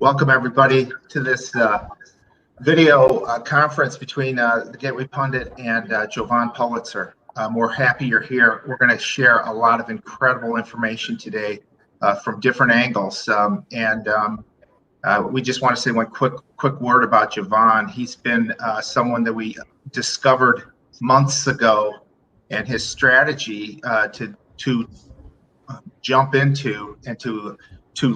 Welcome everybody to this video conference between the Gateway Pundit and Jovan Pulitzer. We're happy you're here. We're going to share a lot of incredible information today from different angles. We just want to say one quick word about Jovan. He's been someone that we discovered months ago, and his strategy to jump into and to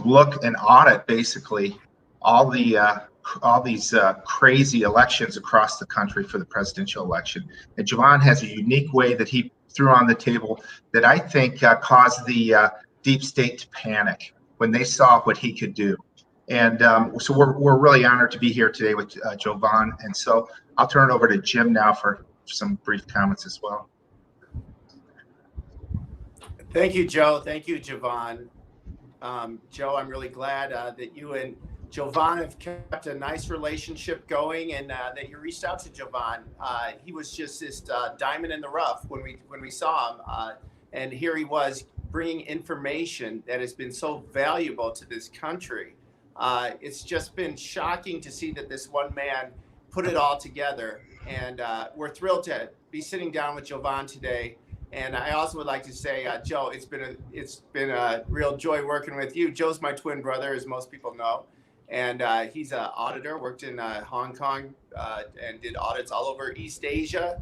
look and audit basically all these crazy elections across the country for the presidential election. And Jovan has a unique way that he threw on the table that I think caused the deep state to panic when they saw what he could do. And so we're really honored to be here today with Jovan. And so I'll turn it over to Jim now for some brief comments as well. Thank you, Joe. Thank you, Jovan. Joe, I'm really glad that you and Jovan have kept a nice relationship going, and that you reached out to Jovan. He was just this diamond in the rough when we saw him, and here he was bringing information that has been so valuable to this country. It's just been shocking to see that this one man put it all together, and we're thrilled to be sitting down with Jovan today. And I also would like to say, Joe, it's been a real joy working with you. Joe's my twin brother, as most people know, and he's an auditor, worked in Hong Kong and did audits all over East Asia.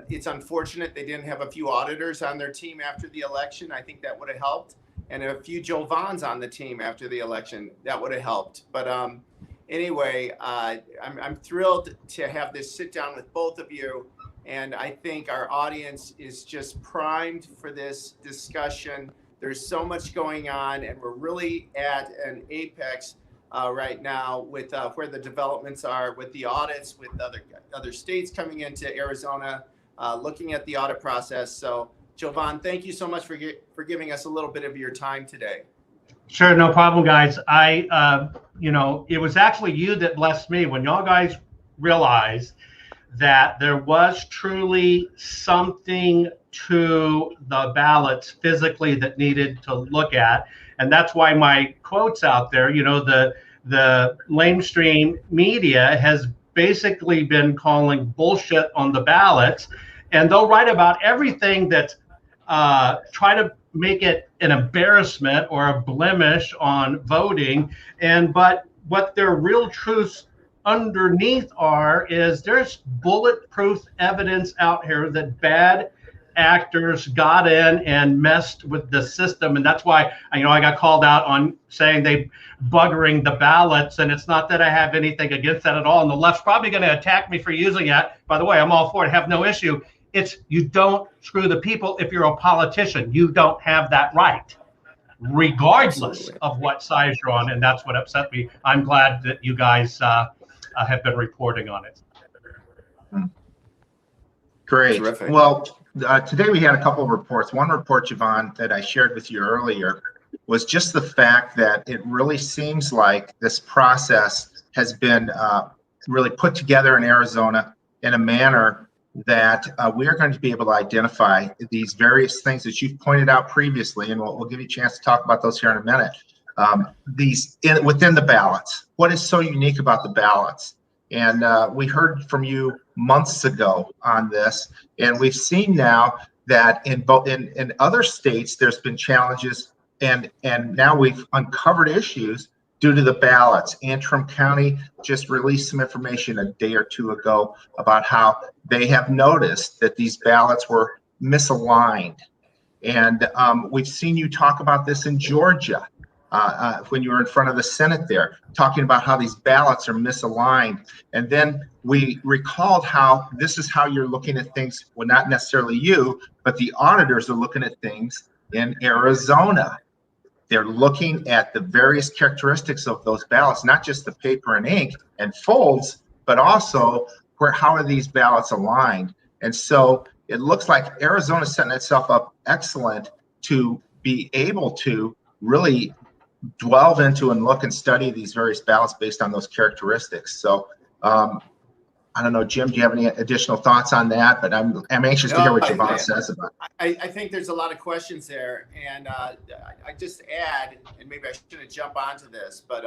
It's unfortunate they didn't have a few auditors on their team after the election. I think that would have helped, and a few Jovans on the team after the election, that would have helped. But anyway, I'm thrilled to have this sit down with both of you. And I think our audience is just primed for this discussion. There's so much going on, and we're really at an apex right now with where the developments are with the audits, with other states coming into Arizona, looking at the audit process. So, Jovan, thank you so much for giving us a little bit of your time today. Sure, no problem, guys. It was actually you that blessed me when y'all guys realized that there was truly something to the ballots physically that needed to look at. And that's why my quote's out there. You know, the mainstream media has basically been calling bullshit on the ballots, and they'll write about everything that's try to make it an embarrassment or a blemish on voting. But what their real truths underneath is there's bulletproof evidence out here that bad actors got in and messed with the system. And that's why I got called out on saying they buggering the ballots. And it's not that I have anything against that at all. And the left's probably going to attack me for using it. By the way, I'm all for it. I have no issue. It's you don't screw the people. If you're a politician, you don't have that right, regardless of what side you're on. And that's what upset me. I'm glad that you guys have been reporting on it. Great. Terrific. Well, today we had a couple of reports. One report, Jovan, that I shared with you earlier was just the fact that it really seems like this process has been really put together in Arizona in a manner that we are going to be able to identify these various things that you've pointed out previously, and we'll give you a chance to talk about those here in a minute. Within the ballots, what is so unique about the ballots? And we heard from you months ago on this, and we've seen now that in other states there's been challenges, and now we've uncovered issues due to the ballots. Antrim County just released some information a day or two ago about how they have noticed that these ballots were misaligned, and we've seen you talk about this in Georgia. When you were in front of the Senate there, talking about how these ballots are misaligned. And then we recalled how this is how you're looking at things. Well, not necessarily you, but the auditors are looking at things in Arizona. They're looking at the various characteristics of those ballots, not just the paper and ink and folds, but also how are these ballots aligned. And so it looks like Arizona's setting itself up excellent to be able to really delve into and look and study these various ballots based on those characteristics. So I don't know, Jim, do you have any additional thoughts on that? But I'm anxious to hear what Jovan says about it. I think there's a lot of questions there, and I just add, and maybe I shouldn't jump onto this, but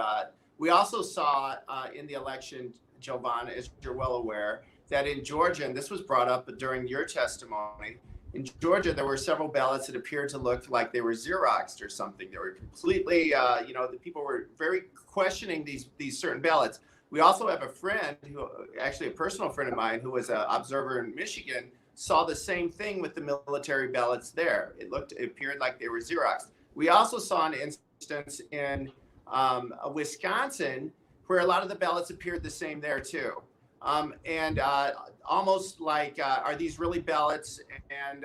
We also saw in the election, Jovan, as you're well aware, that in Georgia, and this was brought up during your testimony, in Georgia, there were several ballots that appeared to look like they were Xeroxed or something. They were completely, the people were very questioning these certain ballots. We also have a friend who, actually a personal friend of mine, who was an observer in Michigan, saw the same thing with the military ballots there. It appeared like they were Xeroxed. We also saw an instance in Wisconsin where a lot of the ballots appeared the same there too. Almost like, are these really ballots? And,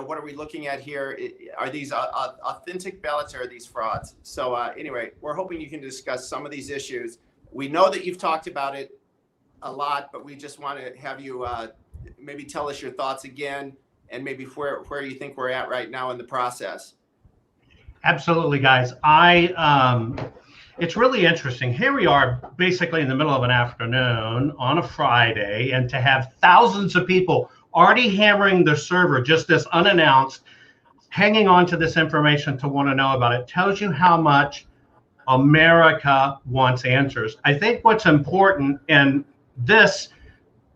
what are we looking at here? Are these authentic ballots or are these frauds? So anyway, we're hoping you can discuss some of these issues. We know that you've talked about it a lot, but we just want to have you maybe tell us your thoughts again and maybe where you think we're at right now in the process. Absolutely, guys. It's really interesting. Here we are basically in the middle of an afternoon on a Friday, and to have thousands of people already hammering the server just this unannounced, hanging on to this information to want to know about it, tells you how much America wants answers. I think what's important, and this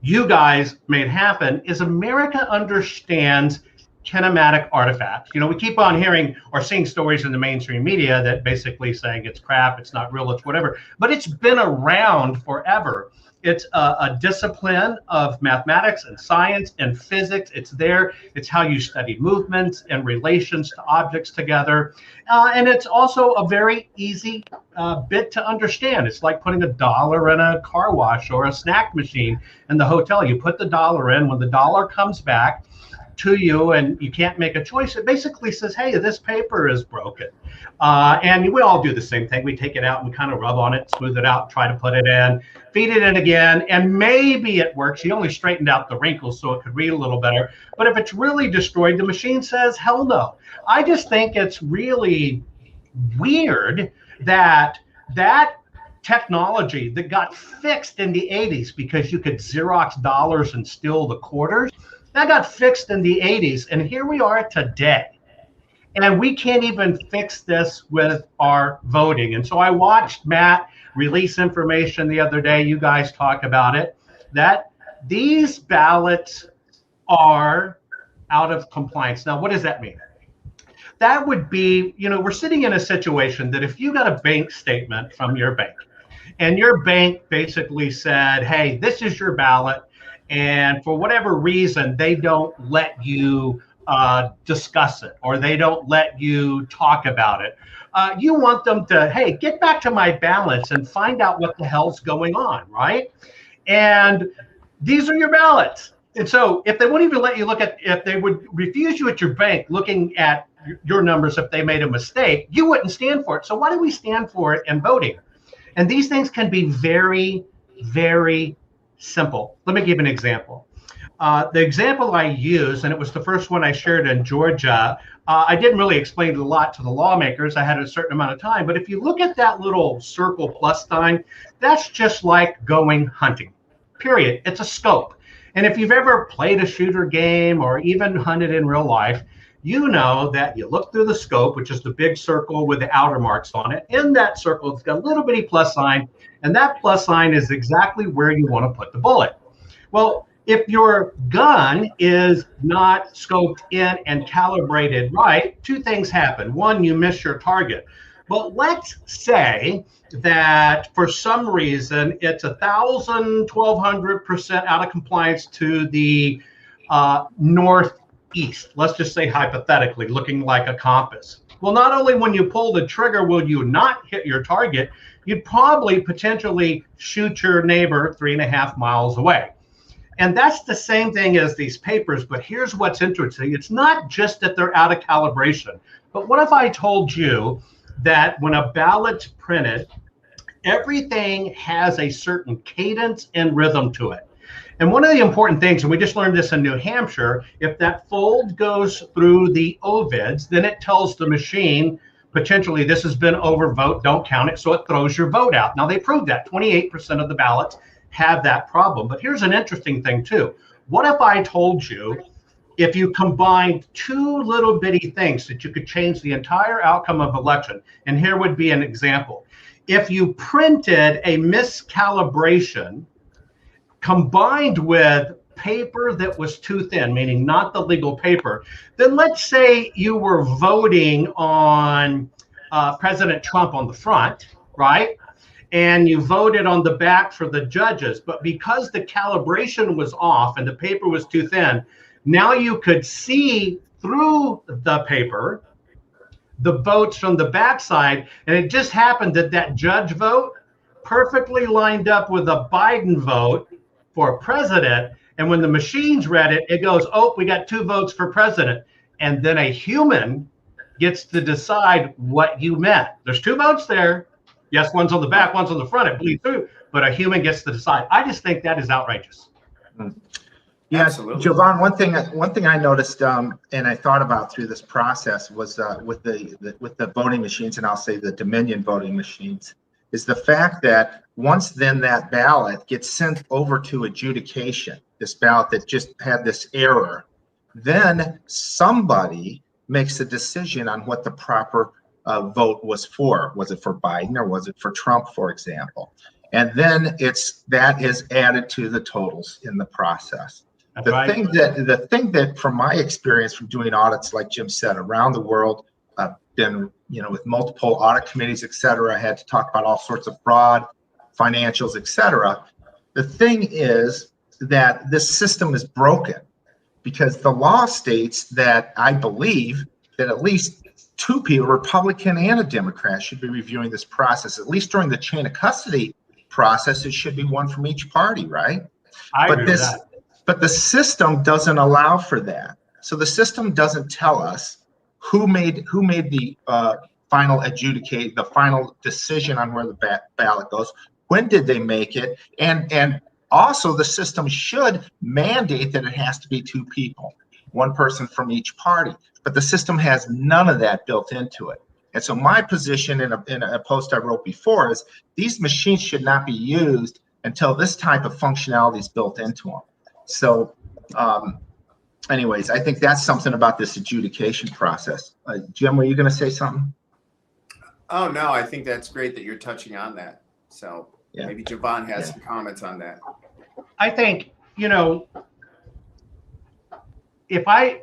you guys made happen, is America understands kinematic artifacts. We keep on hearing or seeing stories in the mainstream media that basically saying it's crap, it's not real, it's whatever, but it's been around forever. It's a discipline of mathematics and science and physics. It's there. It's how you study movements and relations to objects together. And it's also a very easy bit to understand. It's like putting $1 in a car wash or a snack machine in the hotel. You put the dollar in. When the dollar comes back to you and you can't make a choice, it basically says, hey, this paper is broken. And we all do the same thing. We take it out and kind of rub on it, smooth it out, try to put it in, feed it in again, and maybe it works. You only straightened out the wrinkles so it could read a little better. But if it's really destroyed, the machine says, hell no. I just think it's really weird that technology that got fixed in the 80s because you could Xerox dollars and steal the quarters, that got fixed in the 80s, and here we are today. And we can't even fix this with our voting. And so I watched Matt release information the other day, you guys talk about it, that these ballots are out of compliance. Now, what does that mean? That would be, we're sitting in a situation that if you got a bank statement from your bank, and your bank basically said, hey, this is your ballot, and for whatever reason, they don't let you discuss it, or they don't let you talk about it. You want them to, hey, get back to my balance and find out what the hell's going on, right? And these are your ballots. And so if they won't even let you look at, if they would refuse you at your bank looking at your numbers if they made a mistake, you wouldn't stand for it. So why do we stand for it in voting? And these things can be very, very simple. Let me give an example. The example I use, and it was the first one I shared in Georgia, I didn't really explain it a lot to the lawmakers. I had a certain amount of time. But if you look at that little circle plus sign, that's just like going hunting, period. It's a scope. And if you've ever played a shooter game or even hunted in real life, you know that you look through the scope, which is the big circle with the outer marks on it. In that circle, it's got a little bitty plus sign, and that plus sign is exactly where you want to put the bullet. Well, if your gun is not scoped in and calibrated right, two things happen. One, you miss your target. But let's say that for some reason it's 1,000, 1,200% out of compliance to the northeast. Let's just say hypothetically, looking like a compass. Well, not only when you pull the trigger will you not hit your target, you'd probably potentially shoot your neighbor 3.5 miles away. And that's the same thing as these papers, but here's what's interesting. It's not just that they're out of calibration, but what if I told you that when a ballot's printed, everything has a certain cadence and rhythm to it? And one of the important things, and we just learned this in New Hampshire, if that fold goes through the ovids, then it tells the machine, potentially this has been overvote, don't count it, so it throws your vote out. Now they proved that 28% of the ballots have that problem. But here's an interesting thing too. What if I told you, if you combined two little bitty things that you could change the entire outcome of election, and here would be an example. if you printed a miscalibration combined with paper that was too thin, meaning not the legal paper, then let's say you were voting on President Trump on the front, right? And you voted on the back for the judges, but because the calibration was off and the paper was too thin, now you could see through the paper the votes from the backside, and it just happened that that judge vote perfectly lined up with a Biden vote for president. And when the machines read it, it goes, oh, we got 2 votes for president. And then a human gets to decide what you meant. There's 2 votes there. Yes, one's on the back, one's on the front. It bleeds through, but a human gets to decide. I just think that is outrageous. Yeah, Absolutely. Jovan, one thing I noticed and I thought about through this process was with the voting machines, and I'll say the Dominion voting machines, is the fact that once then that ballot gets sent over to adjudication, this ballot that just had this error, then somebody makes a decision on what the proper vote was for. Was it for Biden or was it for Trump, for example? And then that is added to the totals in the process. That's the right. thing that from my experience from doing audits, like Jim said, around the world, been with multiple audit committees, et cetera, I had to talk about all sorts of fraud, financials, et cetera. The thing is that this system is broken because the law states that I believe that at least 2 people, a Republican and a Democrat, should be reviewing this process. At least during the chain of custody process, it should be 1 from each party, right? I agree with that. But the system doesn't allow for that. So the system doesn't tell us who made the final decision on where the ballot goes. When did they make it? And also the system should mandate that it has to be 2 people, 1 person from each party. But the system has none of that built into it. And so my position in a post I wrote before is these machines should not be used until this type of functionality is built into them. So anyways, I think that's something about this adjudication process. Jim, were you going to say something? Oh, no, I think that's great that you're touching on that. So yeah. Maybe Jovan has some comments on that. I think, if I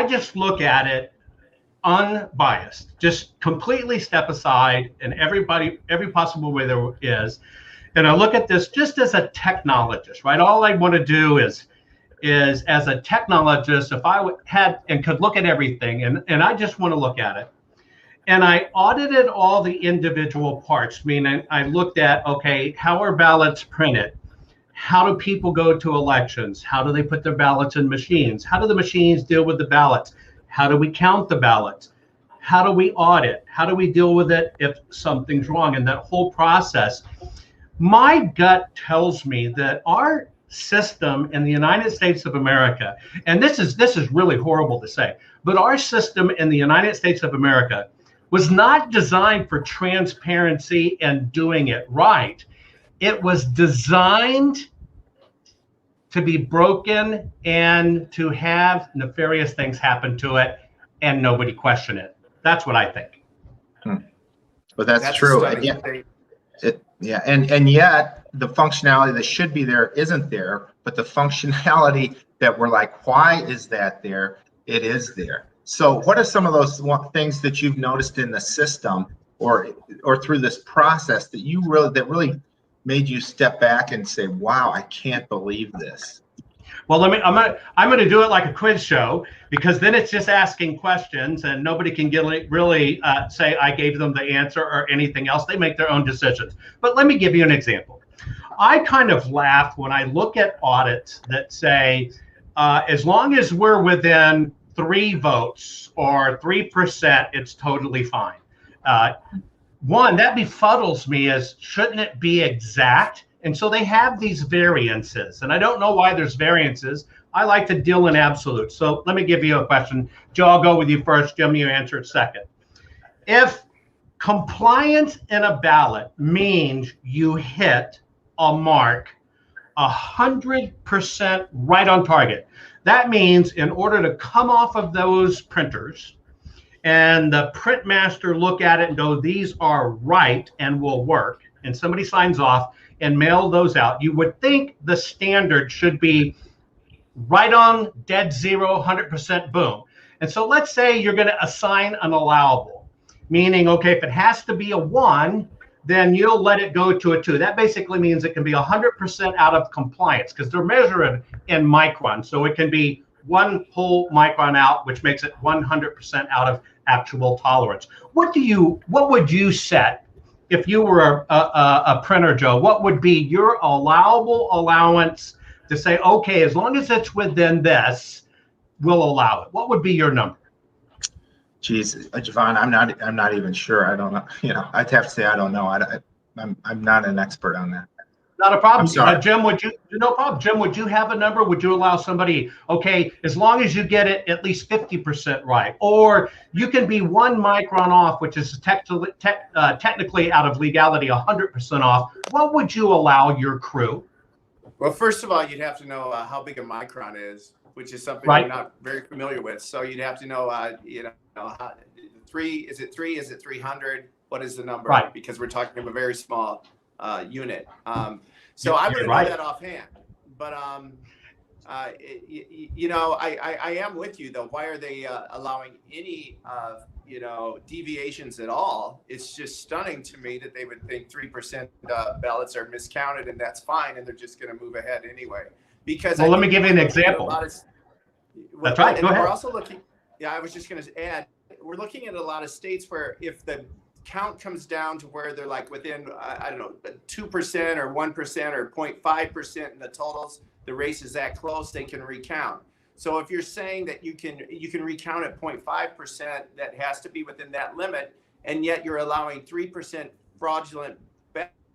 just look at it unbiased, just completely step aside and every possible way there is, and I look at this just as a technologist, right? All I want to do is as a technologist, if I had and could look at everything, and I just want to look at it, and I audited all the individual parts, meaning I looked at, okay, how are ballots printed? How do people go to elections? How do they put their ballots in machines? How do the machines deal with the ballots? How do we count the ballots? How do we audit? How do we deal with it if something's wrong? And that whole process, my gut tells me that our system in the United States of America, and this is really horrible to say, but our system in the United States of America was not designed for transparency and doing it right. It was designed to be broken and to have nefarious things happen to it and nobody question it. That's what I think. But that's true. And yet the functionality that should be there isn't there, but the functionality that we're like, why is that there? It is there. So what are some of those things that you've noticed in the system or through this process that really made you step back and say, wow, I can't believe this? Well, I'm gonna do it like a quiz show, because then it's just asking questions and nobody can really say I gave them the answer or anything else. They make their own decisions. But let me give you an example. I kind of laugh when I look at audits that say, as long as we're within 3 votes or 3%, it's totally fine. One, that befuddles me, as shouldn't it be exact? And so they have these variances, and I don't know why there's variances. I like to deal in absolutes. So let me give you a question. Joe, I'll go with you first. Jim, you answer it second. If compliance in a ballot means you hit a mark 100% right on target, that means in order to come off of those printers and the print master look at it and go, these are right and will work, and somebody signs off and mail those out, you would think the standard should be right on, dead zero, 100% boom. And so let's say you're going to assign an allowable, meaning, okay, if it has to be a 1, then you'll let it go to a 2. That basically means it can be 100% out of compliance, because they're measured in microns. So it can be 1 whole micron out, which makes it 100% out of actual tolerance. What would you set if you were a printer, Joe? What would be your allowable allowance to say, okay, as long as it's within this, we'll allow it? What would be your number? Geez, Jovan, I'm not even sure. I don't know. I'd have to say I don't know. I'm not an expert on that. Not a problem. I'm sorry. Jim, no problem. Jim, would you have a number? Would you allow somebody, okay, as long as you get it at least 50% right, or you can be 1 micron off, which is technically out of legality 100% off. What would you allow your crew? Well, first of all, you'd have to know how big a micron is, which is something Right. we're not very familiar with. So you'd have to know, how, 3, is it 3? Is it 300? What is the number? Right. Because we're talking of a very small unit. So I wouldn't right. know that offhand. But, I am with you, though. Why are they allowing any, deviations at all? It's just stunning to me that they would think 3% ballots are miscounted, and that's fine, and they're just going to move ahead anyway. Because let me give you an example. That's right. Go ahead. We're also looking. Yeah, I was just going to add. We're looking at a lot of states where if the count comes down to where they're like within, 2% or 1% or 0.5% in the totals, the race is that close, they can recount. So if you're saying that you can recount at 0.5%, that has to be within that limit, and yet you're allowing 3% fraudulent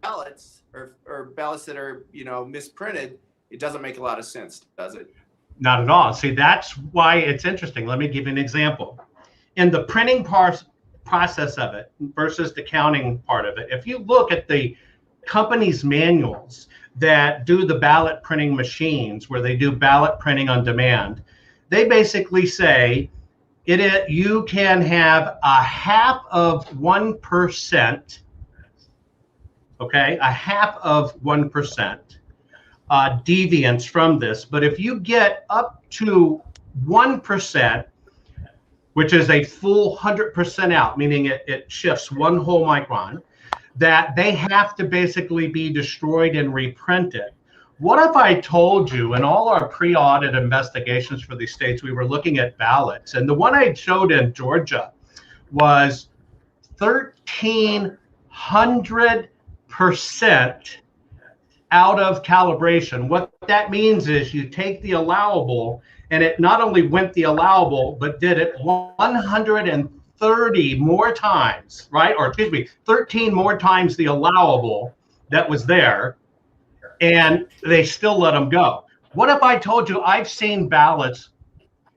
ballots or ballots that are misprinted, it doesn't make a lot of sense, does it? Not at all. See, that's why it's interesting. Let me give you an example. In the printing process of it versus the counting part of it, if you look at the company's manuals that do the ballot printing machines, where they do ballot printing on demand, they basically say you can have 0.5%, okay, 0.5% deviance from this. But if you get up to 1%, which is a full 100% out, meaning it shifts 1 whole micron, that they have to basically be destroyed and reprinted. What if I told you in all our pre-audit investigations for these states, we were looking at ballots, and the one I showed in Georgia was 1,300% out of calibration. What that means is you take the allowable, and it not only went the allowable, but did it 130 more times, right? Or excuse me, 13 more times the allowable that was there, and they still let them go. What if I told you I've seen ballots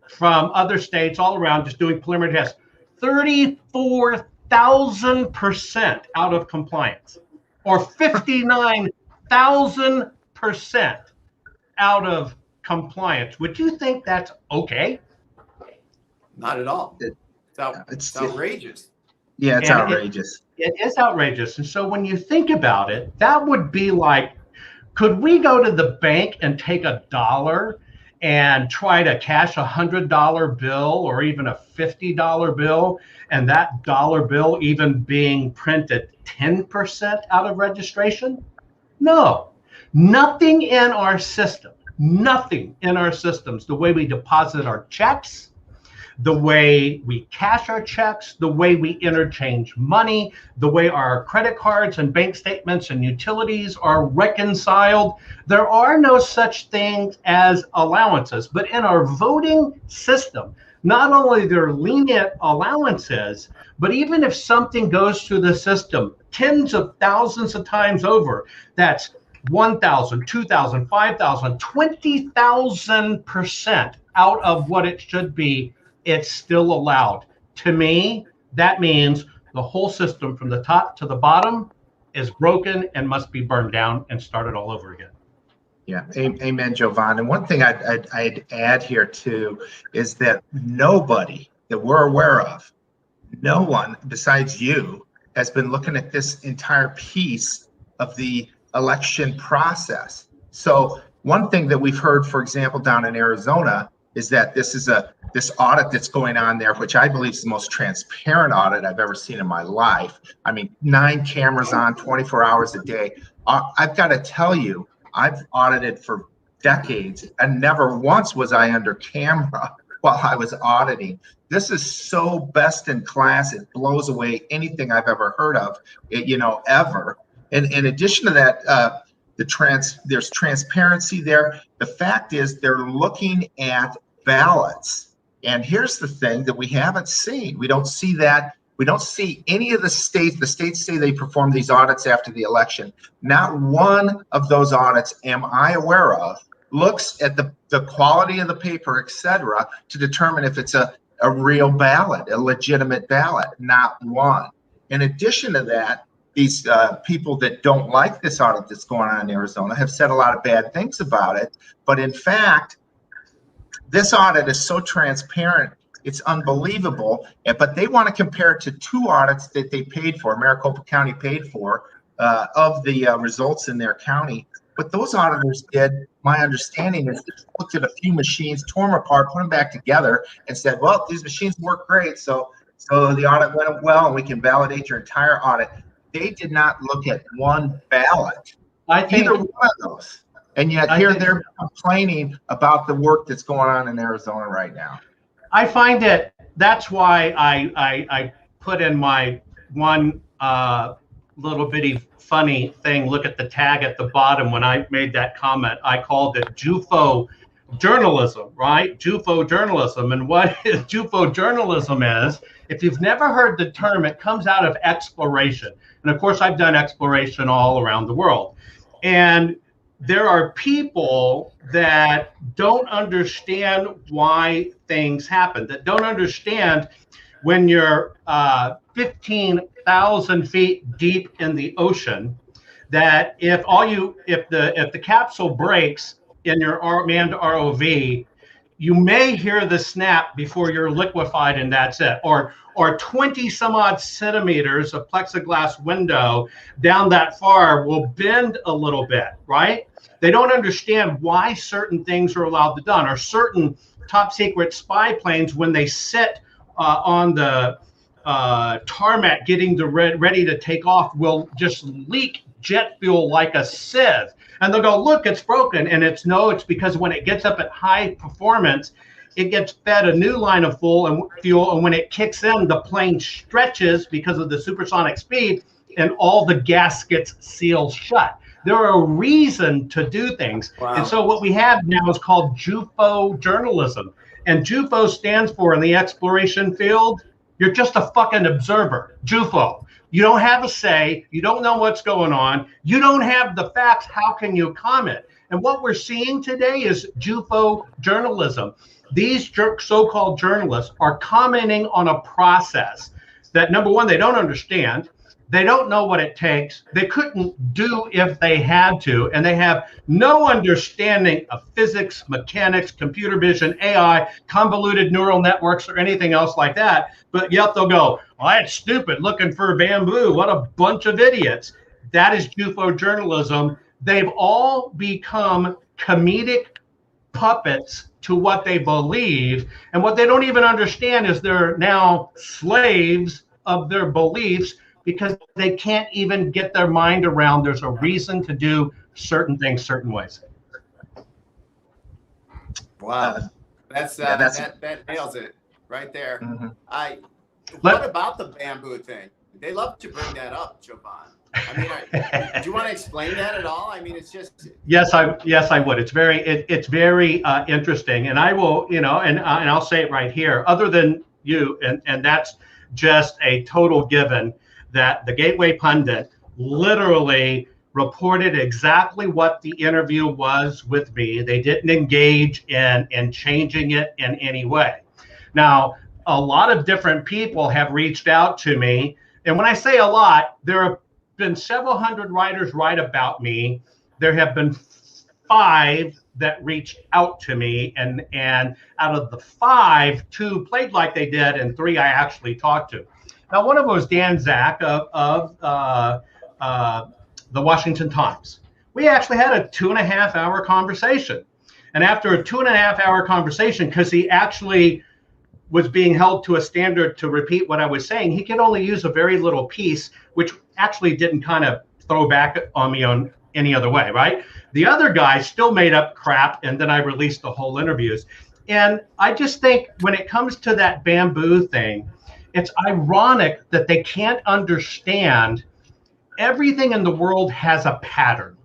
from other states all around just doing preliminary tests, 34,000% out of compliance, or 59,000% out of compliance? Would you think that's okay? Not at all. It's outrageous. Yeah, it's outrageous. It is outrageous. And so when you think about it, that would be like, could we go to the bank and take $1 and try to cash a $100 bill or even a $50 bill, and that dollar bill even being printed 10% out of registration? No, nothing in our system. Nothing in our systems, the way we deposit our checks, the way we cash our checks, the way we interchange money, the way our credit cards and bank statements and utilities are reconciled. There are no such things as allowances. But in our voting system, not only there are lenient allowances, but even if something goes through the system tens of thousands of times over, that's 1,000, 2,000, 5,000, 20,000% out of what it should be, it's still allowed. To me, that means the whole system from the top to the bottom is broken and must be burned down and started all over again. Yeah, amen, Jovan. And one thing I'd add here too is that nobody that we're aware of no one besides you has been looking at this entire piece of the election process. So one thing that we've heard, for example, down in Arizona, is that this audit that's going on there, which I believe is the most transparent audit I've ever seen in my life. I mean, 9 cameras on 24 hours a day. I've got to tell you, I've audited for decades and never once was I under camera while I was auditing. This is so best in class. It blows away anything I've ever heard of, ever. And in addition to that, there's transparency there. The fact is they're looking at ballots. And here's the thing that we haven't seen. We don't see that. We don't see any of the states say they perform these audits after the election. Not one of those audits am I aware of looks at the quality of the paper, et cetera, to determine if it's a real ballot, a legitimate ballot. Not one. In addition to that, these people that don't like this audit that's going on in Arizona have said a lot of bad things about it. But in fact, this audit is so transparent, it's unbelievable. But they want to compare it to 2 audits that they paid for, Maricopa County paid for, of the results in their county. What those auditors did, my understanding is they looked at a few machines, tore them apart, put them back together, and said, well, these machines work great, so the audit went well, and we can validate your entire audit. They did not look at one ballot, either one of those. And yet here they're complaining about the work that's going on in Arizona right now. I find it, that's why I put in my one little bitty funny thing, look at the tag at the bottom when I made that comment. I called it JUFO journalism, right? JUFO journalism. And what JUFO journalism is, if you've never heard the term, it comes out of exploration. And of course, I've done exploration all around the world. And there are people that don't understand why things happen, that don't understand when you're 15,000 feet deep in the ocean, that if the capsule breaks in your manned ROV, you may hear the snap before you're liquefied and that's it. Or 20 some odd centimeters of plexiglass window down that far will bend a little bit, right? They don't understand why certain things are allowed to be done, or certain top secret spy planes, when they sit on the tarmac getting ready to take off, will just leak jet fuel like a sieve. And they'll go, look, it's broken. And it's because when it gets up at high performance, it gets fed a new line of fuel. And when it kicks in, the plane stretches because of the supersonic speed, and all the gaskets seal shut. There are a reason to do things. Wow. And so what we have now is called JUFO journalism. And JUFO stands for, in the exploration field, you're just a fucking observer. JUFO. You don't have a say. You don't know what's going on. You don't have the facts. How can you comment? And what we're seeing today is JUFO journalism. These so-called journalists are commenting on a process that, number one, they don't understand. They don't know what it takes. They couldn't do if they had to. And they have no understanding of physics, mechanics, computer vision, AI, convoluted neural networks, or anything else like that. But yet they'll go, well, that's stupid, looking for bamboo. What a bunch of idiots. That is JUFO journalism. They've all become comedic puppets to what they believe. And what they don't even understand is they're now slaves of their beliefs, because they can't even get their mind around there's a reason to do certain things certain ways. Wow. That nails it right there. Mm-hmm. What about the bamboo thing? They love to bring that up, Jovan. I mean, do you want to explain that at all? I mean, it's just. Yes, I would. It's very interesting, and I will, and I'll say it right here. Other than you, and that's just a total given, that the Gateway Pundit literally reported exactly what the interview was with me. They didn't engage in changing it in any way. Now, a lot of different people have reached out to me. And when I say a lot, there have been several hundred writers write about me. There have been 5 that reached out to me. And out of the 5, 2 played like they did, and 3 I actually talked to. Now, one of them was Dan Zak of the Washington Times. We actually had a 2.5-hour conversation. And after a 2.5-hour conversation, because he actually was being held to a standard to repeat what I was saying, he could only use a very little piece, which actually didn't kind of throw back on me on any other way, right? The other guy still made up crap, and then I released the whole interviews. And I just think when it comes to that bamboo thing, it's ironic that they can't understand everything in the world has a pattern.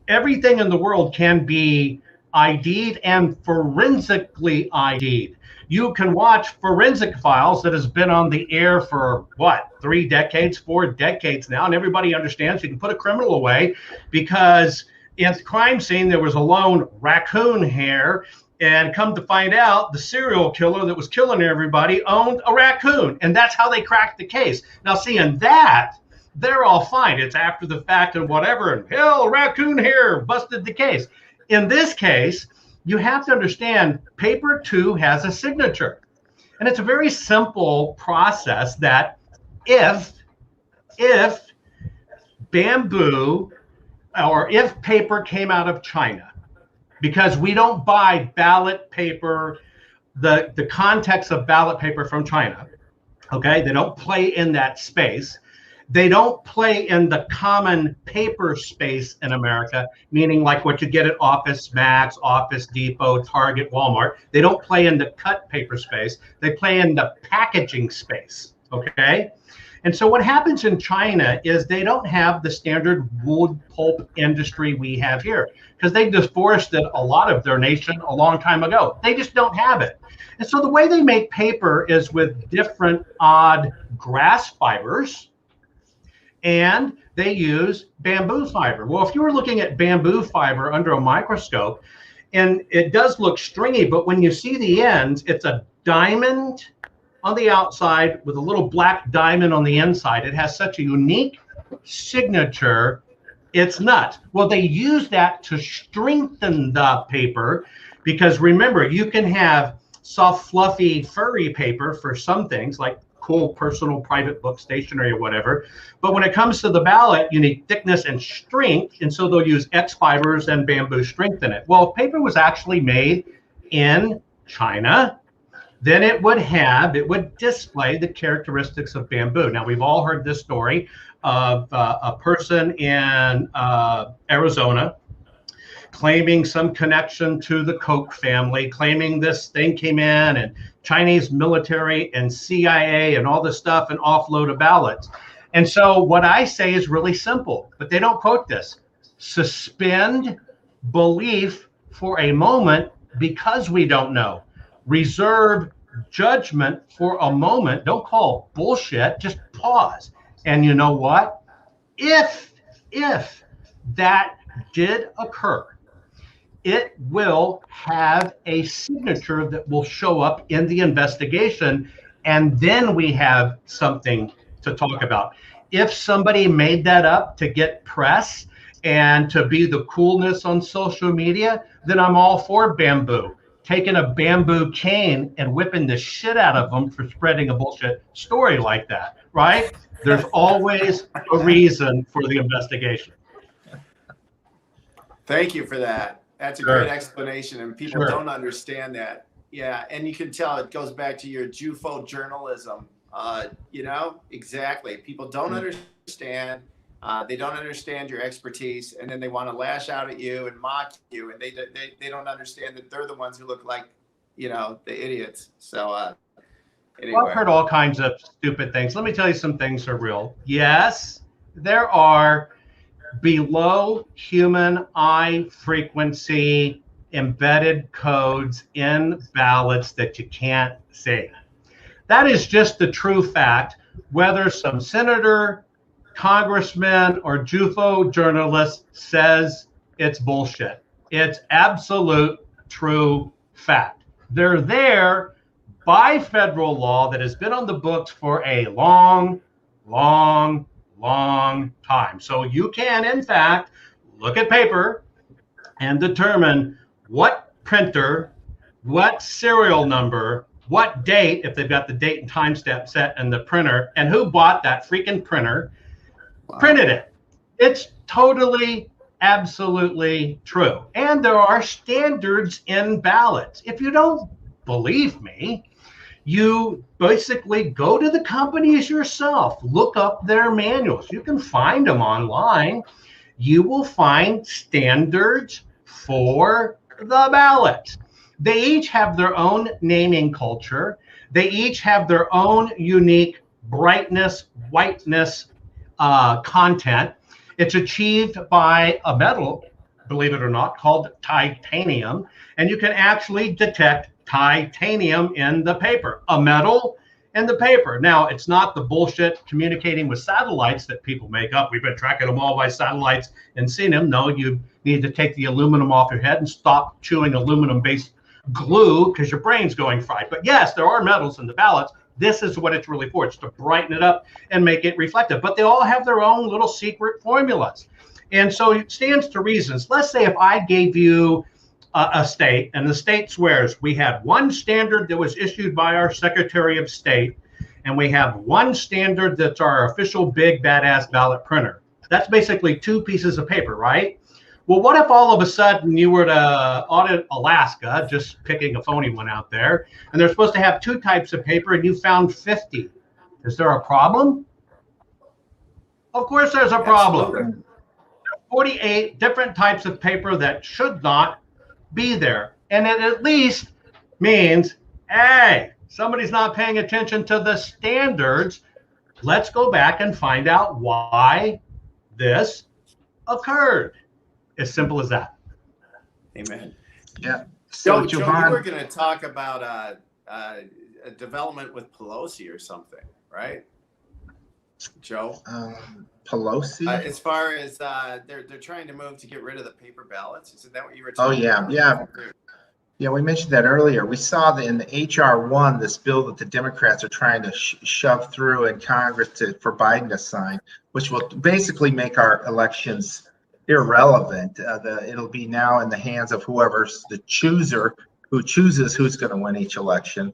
Everything in the world can be ID'd and forensically ID'd. You can watch Forensic Files that has been on the air for what, 3 decades, 4 decades now, and everybody understands you can put a criminal away because in the crime scene there was a lone raccoon hair, and come to find out the serial killer that was killing everybody owned a raccoon, and that's how they cracked the case. Now, seeing that, they're all fine. It's after the fact and whatever, and hell, raccoon hair busted the case. In this case, you have to understand paper 2 has a signature. And it's a very simple process that if bamboo or if paper came out of China, because we don't buy ballot paper, the context of ballot paper from China, okay? They don't play in that space. They don't play in the common paper space in America, meaning like what you get at Office Max, Office Depot, Target, Walmart. They don't play in the cut paper space. They play in the packaging space, okay? And so what happens in China is they don't have the standard wood pulp industry we have here because they deforested a lot of their nation a long time ago. They just don't have it. And so the way they make paper is with different odd grass fibers, and they use bamboo fiber. Well, if you were looking at bamboo fiber under a microscope, and it does look stringy, but when you see the ends, it's a diamond on the outside with a little black diamond on the inside. It has such a unique signature, it's nuts. Well, they use that to strengthen the paper because remember, you can have soft, fluffy, furry paper for some things like cool personal private book stationery or whatever. But when it comes to the ballot, you need thickness and strength. And so they'll use X fibers and bamboo strength in it. Well, if paper was actually made in China, then it would display the characteristics of bamboo. Now, we've all heard this story of a person in Arizona claiming some connection to the Koch family, claiming this thing came in and Chinese military and CIA and all this stuff and offload of ballots. And so what I say is really simple, but they don't quote this. Suspend belief for a moment because we don't know. Reserve judgment for a moment. Don't call bullshit, just pause. And you know what? If that did occur, it will have a signature that will show up in the investigation, and then we have something to talk about. If somebody made that up to get press and to be the coolness on social media, then I'm all for bamboo. Taking a bamboo cane and whipping the shit out of them for spreading a bullshit story like that, right? There's always a reason for the investigation. Thank you for that. That's a great explanation, and people don't understand that. Yeah, and you can tell it goes back to your JUFO journalism. You know, exactly. People don't understand. They don't understand your expertise, and then they want to lash out at you and mock you, and they don't understand that they're the ones who look like, you know, the idiots. So anyway. Well, I've heard all kinds of stupid things. Let me tell you some things are real. Yes, there are below human eye frequency embedded codes in ballots that you can't see. That is just the true fact, whether some senator, congressman, or JUFO journalist says it's bullshit. It's absolute true fact. They're there by federal law that has been on the books for a long time. So you can, in fact, look at paper and determine what printer, what serial number what date, if they've got the date and time step set in the printer, and who bought that freaking printer, printed it. It's totally, absolutely true. And there are standards in ballots. If you don't believe me, you basically go to the companies yourself, look up their manuals. You can find them online. You will find standards for the ballot. They each have their own naming culture. They each have their own unique brightness, whiteness, content. It's achieved by a metal, believe it or not, called titanium. And you can actually detect titanium in the paper, a metal in the paper. Now, it's not the bullshit communicating with satellites that people make up. We've been tracking them all by satellites and seen them. No, you need to take the aluminum off your head and stop chewing aluminum-based glue because your brain's going fried. But yes, there are metals in the ballots. This is what it's really for. It's to brighten it up and make it reflective. But they all have their own little secret formulas. And so it stands to reasons. Let's say if I gave you a state, and the state swears we had one standard that was issued by our Secretary of State, and we have one standard that's our official big badass ballot printer. That's basically two pieces of paper, right? Well, what if all of a sudden you were to audit Alaska, just picking a phony one out there, and they're supposed to have two types of paper and you found 50? Is there a problem? Of course there's a problem. Absolutely. 48 different types of paper that should not be there. And it at least means, hey, somebody's not paying attention to the standards. Let's go back and find out why this occurred. As simple as that. Amen. Yeah. So Joe, Jovan, you were going to talk about a development with Pelosi or something, right? Joe? Pelosi. As far as they're trying to move to get rid of the paper ballots. Is that what you were talking about? Yeah, we mentioned that earlier. We saw that in the HR1, this bill that the Democrats are trying to shove through in Congress for Biden to sign, which will basically make our elections irrelevant. It'll be now in the hands of whoever's the chooser who chooses who's going to win each election.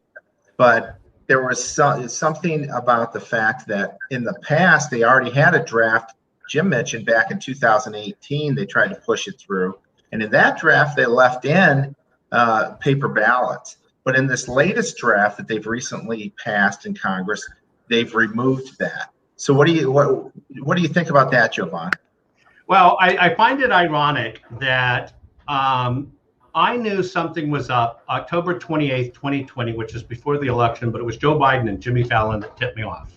But there was something about the fact that in the past, they already had a draft. Jim mentioned back in 2018, they tried to push it through. And in that draft, they left in paper ballots. But in this latest draft that they've recently passed in Congress, they've removed that. So what do you think about that, Jovan? Well, I find it ironic that I knew something was up October 28th, 2020, which is before the election, but it was Joe Biden and Jimmy Fallon that tipped me off.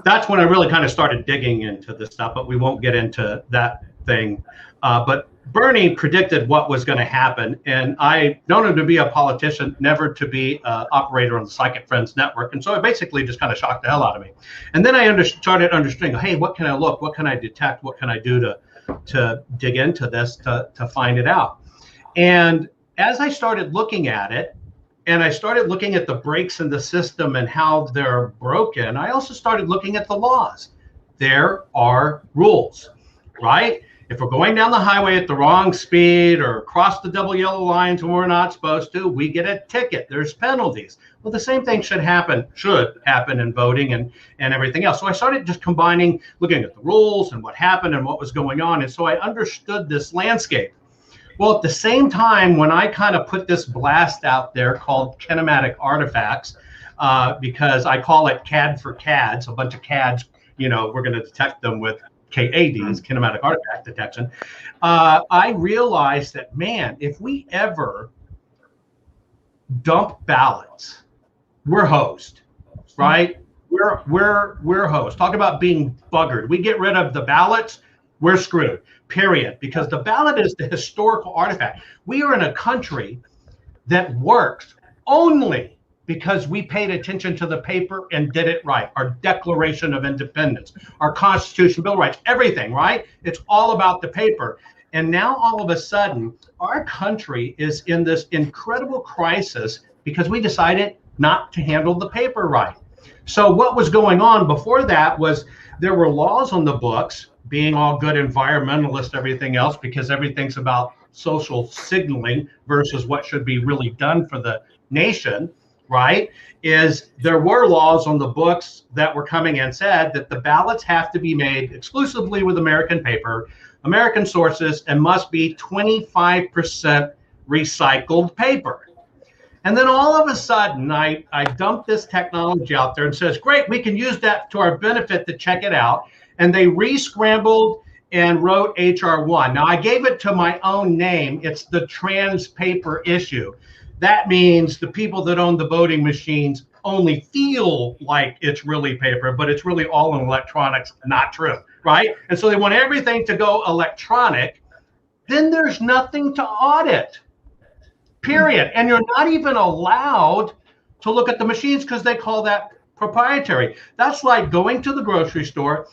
That's when I really kind of started digging into this stuff, but we won't get into that thing. But Bernie predicted what was going to happen, and I known him to be a politician, never to be an operator on the Psychic Friends Network, and so it basically just kind of shocked the hell out of me. And then I started understanding, hey, what can I look, what can I detect, what can I do to dig into this to find it out? And as I started looking at it, and I started looking at the breaks in the system and how they're broken, I also started looking at the laws. There are rules, right? If we're going down the highway at the wrong speed or cross the double yellow lines when we're not supposed to, we get a ticket. There's penalties. Well, the same thing should happen in voting and everything else. So I started just combining, looking at the rules and what happened and what was going on. And so I understood this landscape. Well, at the same time, when I kind of put this blast out there called kinematic artifacts, because I call it CAD for CADs, a bunch of CADs, we're going to detect them with KADs, kinematic artifact detection. I realized that, man, if we ever dump ballots, we're hosed, right? We're hosed. Talk about being buggered. We get rid of the ballots, we're screwed, period. Because the ballot is the historical artifact. We are in a country that works only because we paid attention to the paper and did it right. Our Declaration of Independence, our Constitution, Bill of Rights, everything, right? It's all about the paper. And now all of a sudden, our country is in this incredible crisis because we decided not to handle the paper right. So what was going on before that was there were laws on the books, being all good environmentalist, everything else, because everything's about social signaling versus what should be really done for the nation. right, is there were laws on the books that were coming and said that the ballots have to be made exclusively with American paper, American sources, and must be 25% recycled paper. And then all of a sudden, I dumped this technology out there and says, great, we can use that to our benefit to check it out. And they re-scrambled and wrote HR1. Now, I gave it to my own name. It's the trans paper issue. That means the people that own the voting machines only feel like it's really paper, but it's really all in electronics. Not true, right? And so they want everything to go electronic. Then there's nothing to audit. Period. And you're not even allowed to look at the machines because they call that proprietary. That's like going to the grocery store,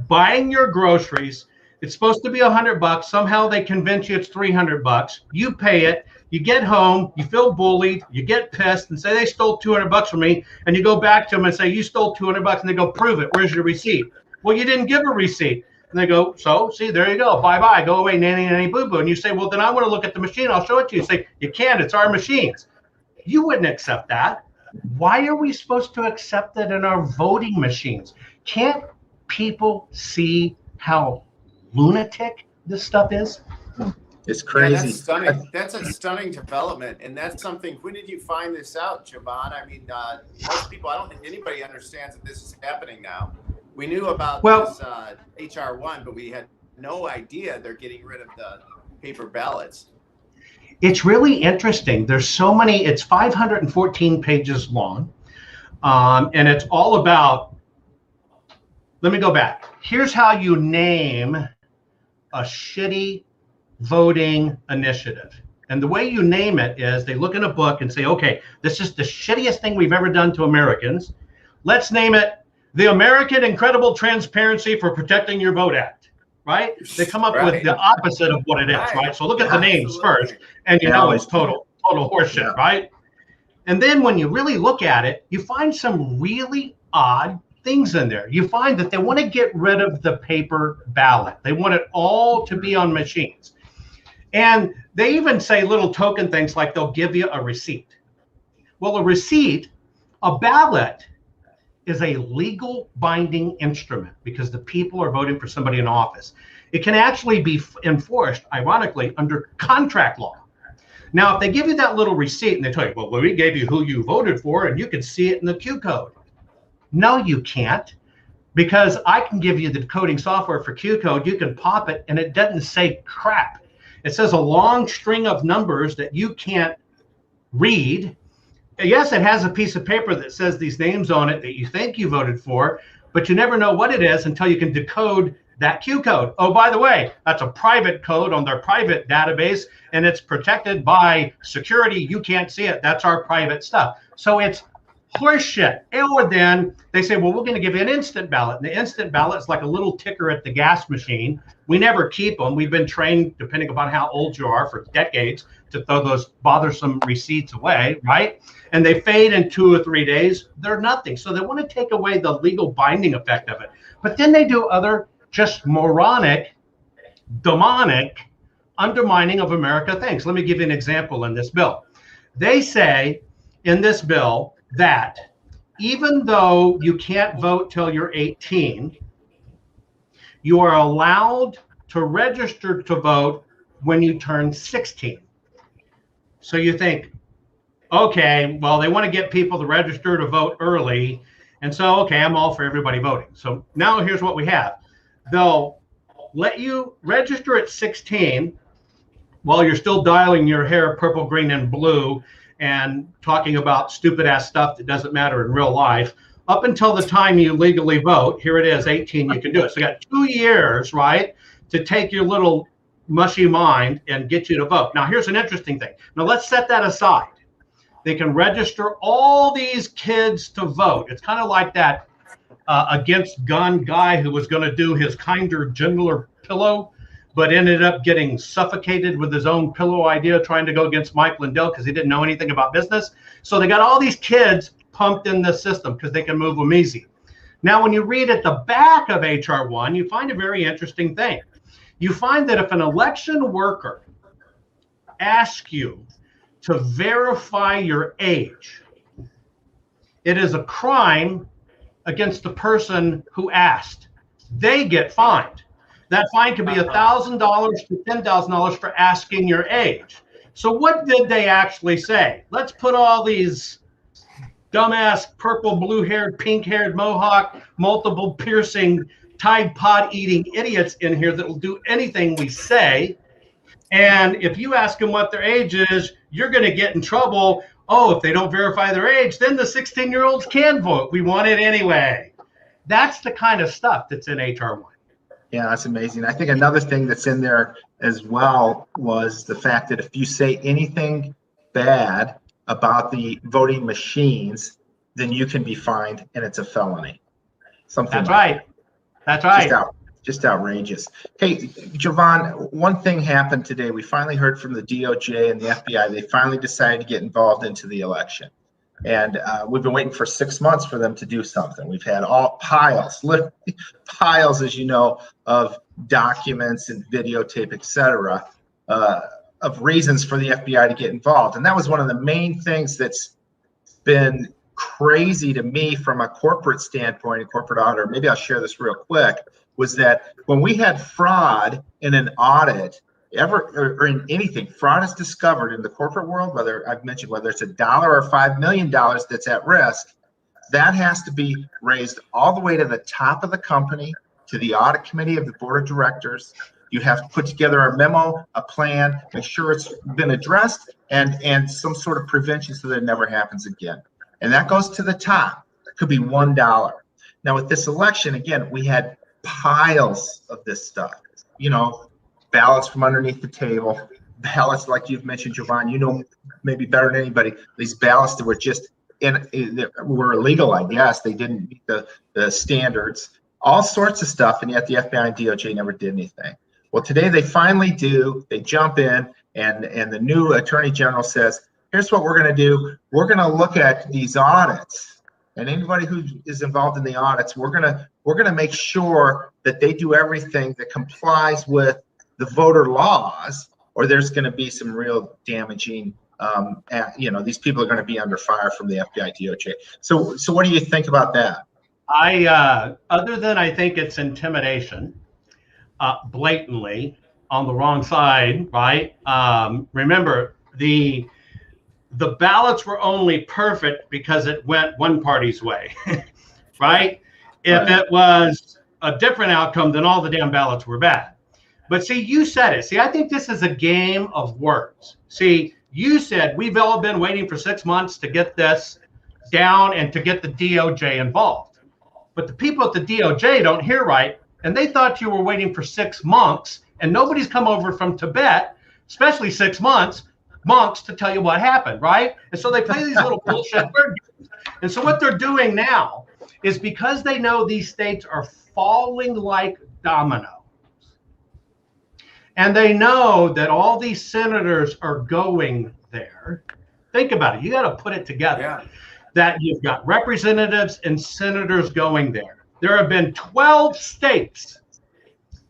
buying your groceries. It's supposed to be $100. Somehow they convince you it's $300. You pay it. You get home. You feel bullied. You get pissed and say they stole $200 from me. And you go back to them and say you stole $200. And they go, prove it. Where's your receipt? Well, you didn't give a receipt. And they go, so, see, there you go. Bye-bye. Go away, nanny, nanny, boo-boo. And you say, well, then I want to look at the machine. I'll show it to you. You say, you can't. It's our machines. You wouldn't accept that. Why are we supposed to accept it in our voting machines? Can't people see how lunatic this stuff is? It's crazy. Yeah, that's stunning. That's a stunning development. And that's something, when did you find this out, Jovan? I mean, most people, I don't think anybody understands that this is happening now. We knew about this HR1, but we had no idea they're getting rid of the paper ballots. It's really interesting. There's so many, it's 514 pages long. And it's all about, let me go back. Here's how you name a shitty voting initiative. And the way you name it is they look in a book and say, okay, this is the shittiest thing we've ever done to Americans. Let's name it the American Incredible Transparency for Protecting Your Vote Act, right? They come up with the opposite of what it is, right? So look at the names first, and you know it's total horseshit, right? And then when you really look at it, you find some really odd things in there. You find that they want to get rid of the paper ballot. They want it all to be on machines. And they even say little token things like they'll give you a receipt. Well, a ballot is a legal binding instrument because the people are voting for somebody in office. It can actually be enforced, ironically, under contract law. Now, if they give you that little receipt and they tell you, well, we gave you who you voted for and you can see it in the Q code. No, you can't, because I can give you the decoding software for Q code. You can pop it and it doesn't say crap. It says a long string of numbers that you can't read. Yes, it has a piece of paper that says these names on it that you think you voted for, but you never know what it is until you can decode that Q code. Oh, by the way, that's a private code on their private database, and it's protected by security. You can't see it. That's our private stuff. So it's horseshit. Or then they say, well, we're going to give you an instant ballot. And the instant ballot is like a little ticker at the gas machine. We never keep them. We've been trained, depending upon how old you are, for decades to throw those bothersome receipts away, right? And they fade in 2 or 3 days. They're nothing. So they want to take away the legal binding effect of it. But then they do other just moronic, demonic undermining of America things. Let me give you an example in this bill. They say in this bill that even though you can't vote till you're 18, you are allowed to register to vote when you turn 16. So you think, okay, well, they want to get people to register to vote early. And so, okay, I'm all for everybody voting. So now here's what we have. They'll let you register at 16 while you're still dialing your hair purple, green, and blue and talking about stupid ass stuff that doesn't matter in real life up until the time you legally vote. Here it is, 18, you can do it. So you got 2 years, right, to take your little mushy mind and get you to vote. Now, here's an interesting thing. Now, let's set that aside. They can register all these kids to vote. It's kind of like that against gun guy who was going to do his kinder, gentler pillow, but ended up getting suffocated with his own pillow idea trying to go against Mike Lindell because he didn't know anything about business. So they got all these kids pumped in the system because they can move them easy. Now, when you read at the back of HR1, you find a very interesting thing. You find that if an election worker asks you to verify your age, it is a crime against the person who asked. They get fined. That fine could be $1,000 to $10,000 for asking your age. So what did they actually say? Let's put all these dumbass purple, blue-haired, pink-haired, mohawk, multiple piercing, Tide Pod eating idiots in here that will do anything we say. And if you ask them what their age is, you're going to get in trouble. Oh, if they don't verify their age, then the 16-year-olds can vote. We want it anyway. That's the kind of stuff that's in HR 1. Yeah, that's amazing. I think another thing that's in there as well was the fact that if you say anything bad about the voting machines, then you can be fined and it's a felony. That's right. That's right. Just outrageous. Hey, Jovan, one thing happened today. We finally heard from the DOJ and the FBI. They finally decided to get involved into the election. And we've been waiting for 6 months for them to do something. We've had all literally piles, as you know, of documents and videotape, et cetera, of reasons for the FBI to get involved. And that was one of the main things that's been crazy to me from a corporate standpoint, a corporate auditor. Maybe I'll share this real quick, was that when we had fraud in an audit, or in anything, fraud is discovered in the corporate world, whether I've mentioned whether it's $1 or $5 million that's at risk, that has to be raised all the way to the top of the company, to the audit committee of the board of directors. You have to put together a memo, a plan, make sure it's been addressed, and some sort of prevention so that it never happens again. And that goes to the top. It could be $1. Now with this election, again, we had piles of this stuff, you know, ballots from underneath the table, ballots like you've mentioned, Jovan, you know, maybe better than anybody, these ballots that were just were illegal, I guess. They didn't meet the standards, all sorts of stuff. And yet the FBI and DOJ never did anything. Well, today they finally do. They jump in, and the new attorney general says, here's what we're going to do. We're going to look at these audits, and anybody who is involved in the audits, we're going to make sure that they do everything that complies with the voter laws, or there's going to be some real damaging. You know, these people are going to be under fire from the FBI, DOJ. So what do you think about that? Other than I think it's intimidation, blatantly on the wrong side, right? Remember, the ballots were only perfect because it went one party's way, right? If it was a different outcome, then all the damn ballots were bad. But see, you said it. See, I think this is a game of words. See, you said we've all been waiting for 6 months to get this down and to get the DOJ involved. But the people at the DOJ don't hear right, and they thought you were waiting for 6 months, and nobody's come over from Tibet, especially 6 months, monks, to tell you what happened, right? And so they play these little bullshit word games. And so what they're doing now is, because they know these states are falling like dominoes, and they know that all these senators are going there. Think about it. You got to put it together. Yeah. That you've got representatives and senators going there. There have been 12 states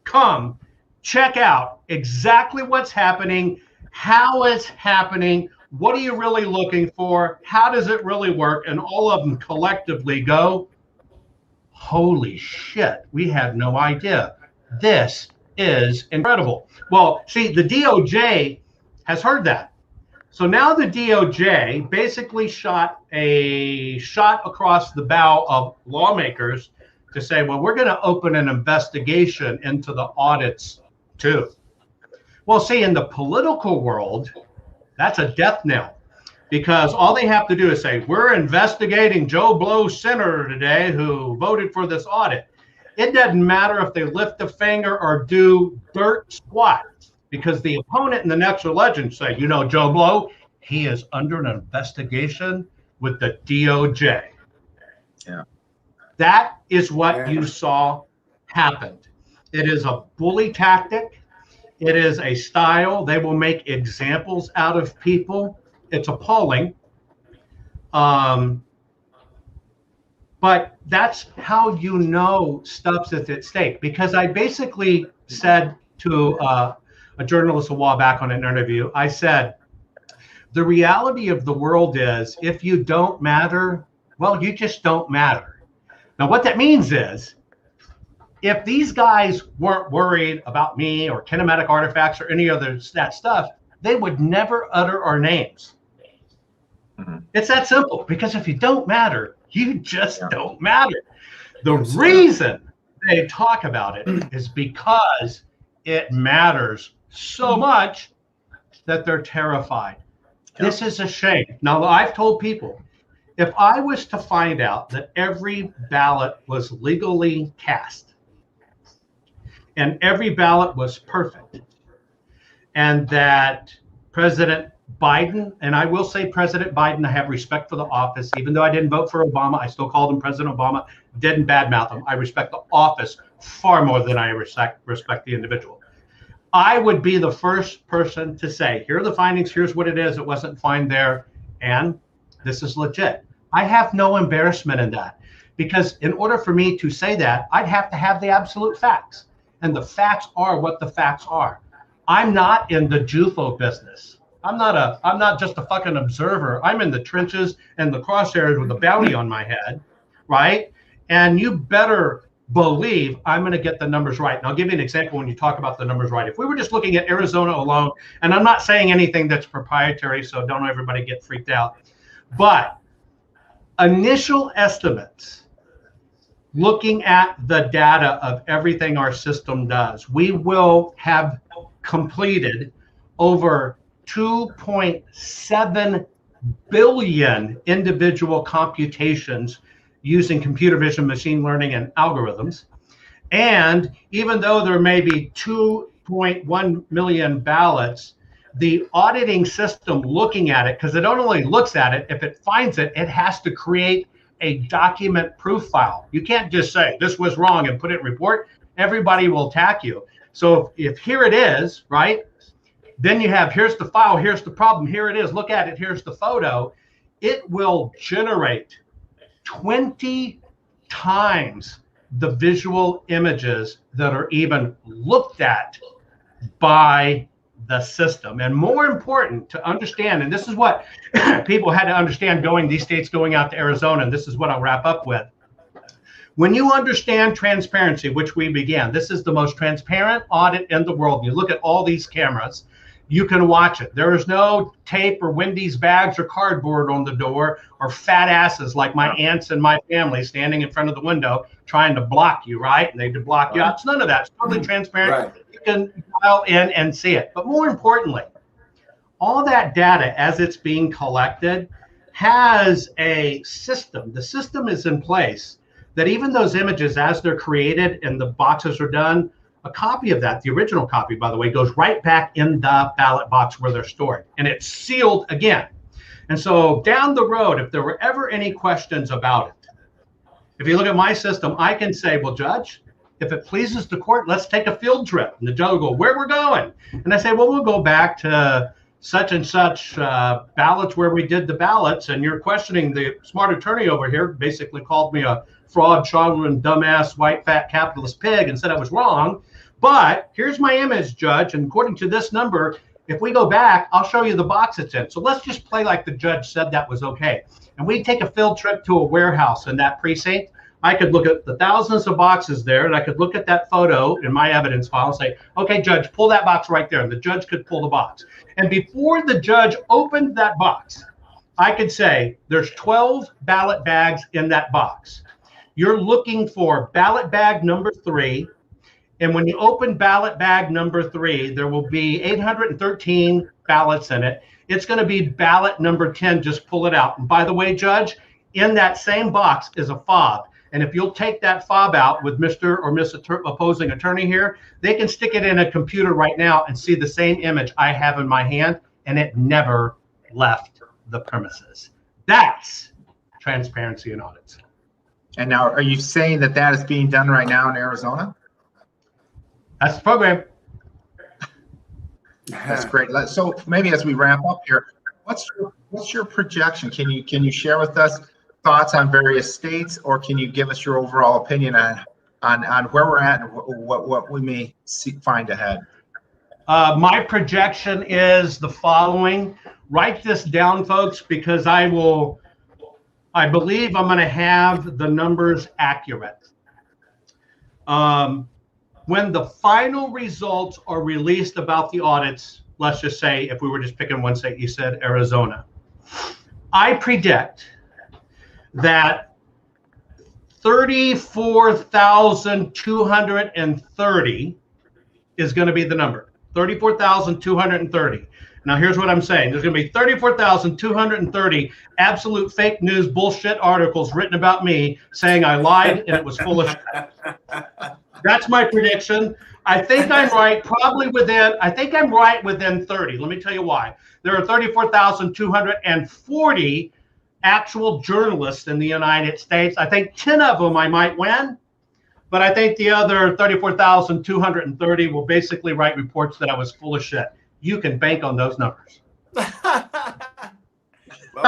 come check out exactly what's happening, how it's happening, what are you really looking for, how does it really work, and all of them collectively go, holy shit, we had no idea. This is incredible. Well, see, the DOJ has heard that. So now the DOJ basically shot a shot across the bow of lawmakers to say, well, we're going to open an investigation into the audits too. Well, see, in the political world, that's a death knell, because all they have to do is say, we're investigating Joe Blow senator today who voted for this audit. It doesn't matter if they lift a finger or do dirt squat, because the opponent in the next election say, you know, Joe Blow, he is under an investigation with the DOJ. Yeah. That is what you saw happened. It is a bully tactic. It is a style. They will make examples out of people. It's appalling. But that's how you know stuff's at stake. Because I basically said to a journalist a while back on an interview, I said, the reality of the world is, if you don't matter, Well, you just don't matter. Now, what that means is, if these guys weren't worried about me or kinematic artifacts or any other that stuff, they would never utter our names. Mm-hmm. It's that simple, because if you don't matter, you just don't matter. The reason they talk about it is because it matters so much that they're terrified. This is a shame. Now, I've told people, if I was to find out that every ballot was legally cast and every ballot was perfect, and that President Biden, and I will say President Biden, I have respect for the office, even though I didn't vote for Obama, I still called him President Obama, didn't badmouth him. I respect the office far more than I respect the individual. I would be the first person to say, here are the findings, here's what it is, it wasn't fine there, and this is legit. I have no embarrassment in that, because in order for me to say that, I'd have to have the absolute facts. And the facts are what the facts are. I'm not in the JUFO business. I'm not just a fucking observer. I'm in the trenches and the crosshairs with a bounty on my head, right? And you better believe I'm going to get the numbers right. And I'll give you an example when you talk about the numbers right. If we were just looking at Arizona alone, and I'm not saying anything that's proprietary, so don't everybody get freaked out, but initial estimates, looking at the data of everything our system does, we will have completed over 2.7 billion individual computations using computer vision, machine learning, and algorithms. And even though there may be 2.1 million ballots, the auditing system looking at it, because it not only looks at it, if it finds it, it has to create a document proof file. You can't just say this was wrong and put it in report. Everybody will attack you. So if here it is, right? Then you have, here's the file, here's the problem, here it is, look at it, here's the photo. It will generate 20 times the visual images that are even looked at by the system. And more important to understand, and this is what people had to understand these states going out to Arizona, and this is what I'll wrap up with. When you understand transparency, which we began, this is the most transparent audit in the world. You look at all these cameras, you can watch it. There is no tape or Wendy's bags or cardboard on the door or fat asses like my aunts and my family standing in front of the window trying to block you, right? And they block you out. It's none of that. It's totally transparent. Right. You can dial in and see it. But more importantly, all that data as it's being collected has a system. The system is in place that even those images as they're created and the boxes are done, a copy of that, the original copy, by the way, goes right back in the ballot box where they're stored, and it's sealed again. And so down the road, if there were ever any questions about it, if you look at my system, I can say, well, Judge, if it pleases the court, let's take a field trip. And the judge will go, where we're going? And I say, well, we'll go back to such and such ballots where we did the ballots, and you're questioning the smart attorney over here, basically called me a fraud, charlatan, dumbass, white, fat, capitalist pig and said I was wrong. But here's my image, Judge, and according to this number, if we go back, I'll show you the box it's in. So let's just play like the judge said that was okay. And we take a field trip to a warehouse in that precinct. I could look at the thousands of boxes there, and I could look at that photo in my evidence file and say, okay, Judge, pull that box right there. And the judge could pull the box. And before the judge opened that box, I could say, there's 12 ballot bags in that box. You're looking for ballot bag number 3. And when you open ballot bag number 3, there will be 813 ballots in it. It's going to be ballot number 10. Just pull it out. And by the way, Judge, in that same box is a fob. And if you'll take that fob out with Mr. or Miss opposing attorney here, they can stick it in a computer right now and see the same image I have in my hand, and it never left the premises. That's transparency in audits. And now, are you saying that that is being done right now in Arizona? That's the program. That's great. So maybe as we wrap up here, what's your projection? Can you share with us thoughts on various states, or can you give us your overall opinion on where we're at and what we may find ahead? My projection is the following. Write this down, folks, because I will I believe I'm going to have the numbers accurate. When the final results are released about the audits, let's just say if we were just picking one state, you said Arizona, I predict that 34,230 is going to be the number. 34,230. Now, here's what I'm saying. There's going to be 34,230 absolute fake news bullshit articles written about me saying I lied and it was full of shit. That's my prediction. I think I'm right, I think I'm right within 30. Let me tell you why. There are 34,240 actual journalists in the United States. I think 10 of them I might win, but I think the other 34,230 will basically write reports that I was full of shit. You can bank on those numbers. Well,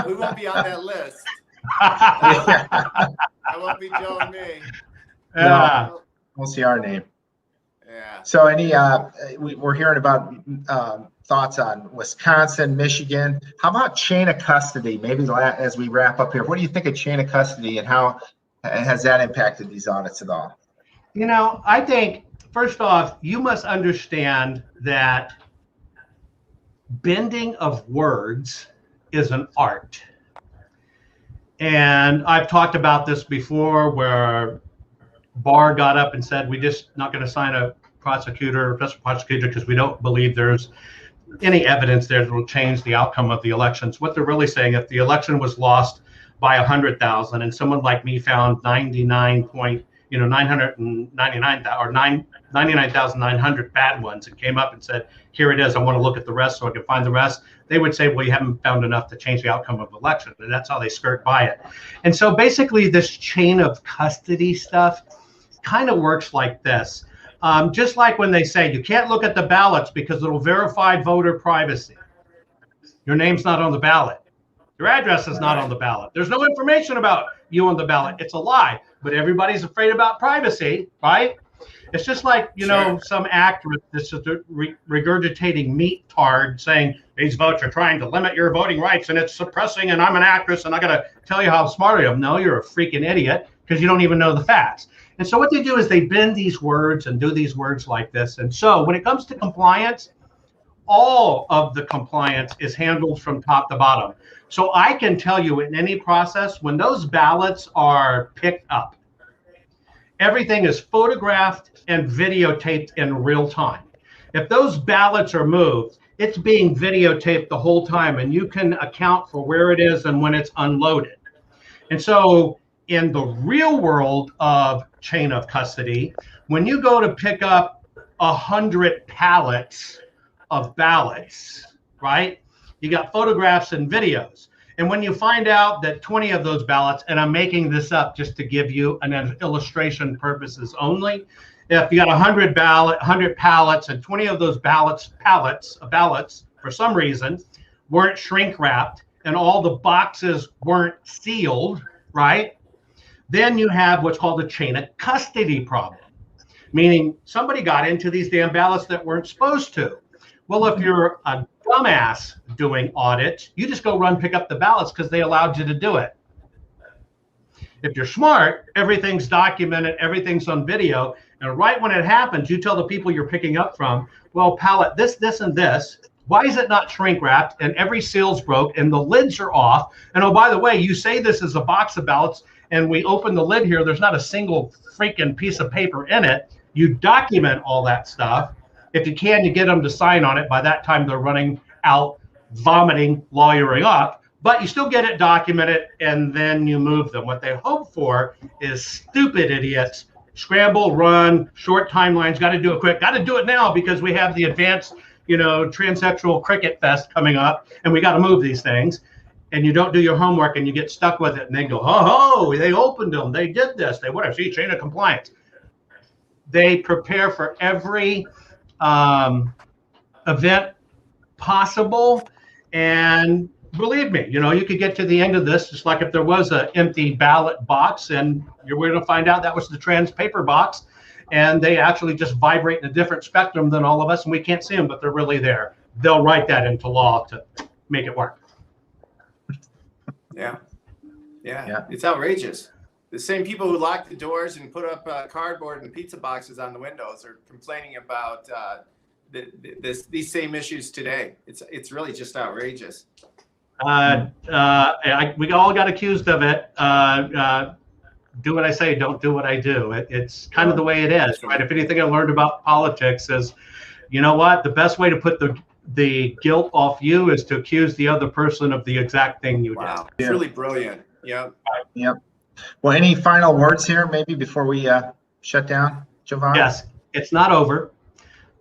we won't be on that list. That won't be Joe and me. Yeah. No, we'll see our name. Yeah. So any, we're hearing about thoughts on Wisconsin, Michigan. How about chain of custody? Maybe as we wrap up here, what do you think of chain of custody and how has that impacted these audits at all? You know, I think, first off, you must understand that bending of words is an art. And I've talked about this before where Barr got up and said, we're just not going to sign a special prosecutor because we don't believe there's any evidence there that will change the outcome of the elections. What they're really saying, if the election was lost by 100,000 and someone like me found 99,900 bad ones and came up and said, here it is, I want to look at the rest so I can find the rest, they would say, well, you haven't found enough to change the outcome of the election. And that's how they skirt by it. And so basically this chain of custody stuff kind of works like this. Just like when they say you can't look at the ballots because it'll verify voter privacy. Your name's not on the ballot. Your address is not on the ballot. There's no information about you on the ballot. It's a lie, but everybody's afraid about privacy, right? It's just like, you know, some actress that's regurgitating meat tard saying these votes are trying to limit your voting rights and it's suppressing, and I'm an actress and I got to tell you how smart I am. No, you're a freaking idiot because you don't even know the facts. And so what they do is they bend these words and do these words like this. And so when it comes to compliance, all of the compliance is handled from top to bottom. So I can tell you in any process, when those ballots are picked up, everything is photographed and videotaped in real time. If those ballots are moved, it's being videotaped the whole time, and you can account for where it is and when it's unloaded. And so in the real world of chain of custody, when you go to pick up 100 pallets of ballots, right? You got photographs and videos. And when you find out that 20 of those ballots, and I'm making this up just to give you an illustration purposes only, if you got 100 pallets and 20 of those ballots for some reason weren't shrink wrapped and all the boxes weren't sealed, right? Then you have what's called a chain of custody problem, meaning somebody got into these damn ballots that weren't supposed to. Well, if you're a dumbass doing audits, you just go pick up the ballots because they allowed you to do it. If you're smart, everything's documented, everything's on video, and right when it happens, you tell the people you're picking up from, well, pallet, this, and this, why is it not shrink wrapped and every seal's broke and the lids are off? And oh, by the way, you say this is a box of ballots and we open the lid here, there's not a single freaking piece of paper in it. You document all that stuff. If you can, you get them to sign on it. By that time, they're running out, vomiting, lawyering up, but you still get it documented and then you move them. What they hope for is stupid idiots scramble, run, short timelines, got to do it quick, got to do it now because we have the advanced, transsexual cricket fest coming up and we got to move these things. And you don't do your homework and you get stuck with it and they go, oh, they opened them, they did this, they whatever, see, chain of compliance. They prepare for every event possible, and believe me, you could get to the end of this just like if there was an empty ballot box and you're going to find out that was the trans paper box and they actually just vibrate in a different spectrum than all of us and we can't see them, but they're really there. They'll write that into law to make it work. Yeah. Yeah, it's outrageous. The same people who lock the doors and put up cardboard and pizza boxes on the windows are complaining about these same issues today. It's really just outrageous. We all got accused of it. Do what I say, don't do what I do. It's kind of the way it is, right? If anything I learned about politics is, you know what? The best way to put the guilt off you is to accuse the other person of the exact thing you did. It's really brilliant. Yep. Well, any final words here, maybe before we shut down, Jovan? Yes, it's not over.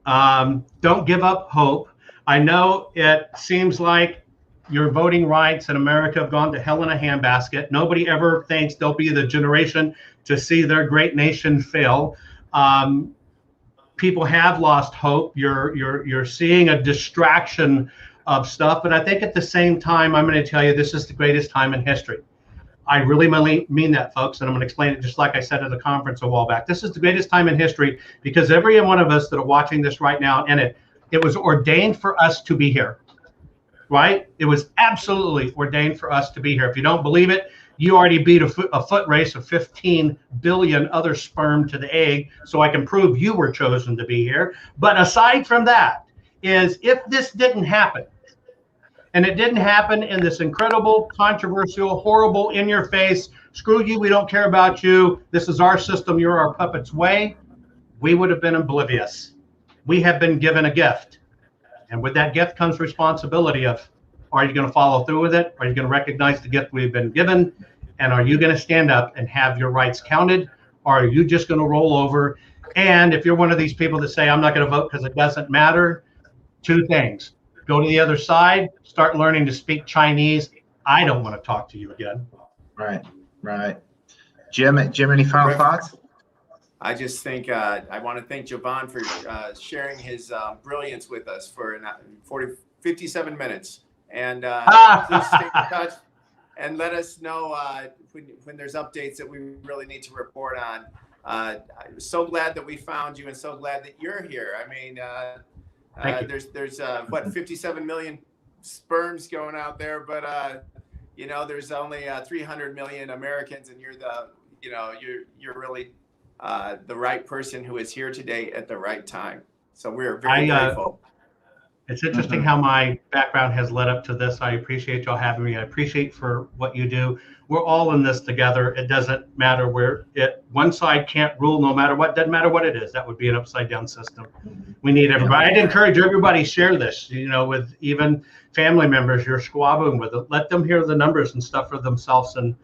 Don't give up hope. I know it seems like your voting rights in America have gone to hell in a handbasket. Nobody ever thinks they'll be the generation to see their great nation fail. People have lost hope. You're seeing a distraction of stuff, but I think at the same time, I'm going to tell you this is the greatest time in history. I really mean that, folks, and I'm going to explain it just like I said at the conference a while back. This is the greatest time in history because every one of us that are watching this right now, and it was ordained for us to be here, right? It was absolutely ordained for us to be here. If you don't believe it, you already beat a foot race of 15 billion other sperm to the egg, so I can prove you were chosen to be here. But aside from that, is if this didn't happen, and it didn't happen in this incredible, controversial, horrible, in-your-face, screw you, we don't care about you, this is our system, you're our puppets way, we would have been oblivious. We have been given a gift. And with that gift comes responsibility of, are you going to follow through with it? Are you going to recognize the gift we've been given? And are you going to stand up and have your rights counted? Or are you just going to roll over? And if you're one of these people that say, I'm not going to vote because it doesn't matter, two things. Go to the other side, start learning to speak Chinese. I don't want to talk to you again. Right. Jim, any final thoughts? I just think I want to thank Jovan for sharing his brilliance with us for 57 minutes. And please stay in touch and let us know when there's updates that we really need to report on. I'm so glad that we found you and so glad that you're here. I mean, there's what, 57 million sperms going out there, but there's only 300 million Americans, and you're really the right person who is here today at the right time. So we're very grateful. It's interesting how my background has led up to this. I appreciate y'all having me. I appreciate for what you do. We're all in this together. It doesn't matter one side can't rule no matter what. Doesn't matter what it is. That would be an upside down system. We need everybody. I'd encourage everybody share this, with even family members you're squabbling with. Let them hear the numbers and stuff for themselves and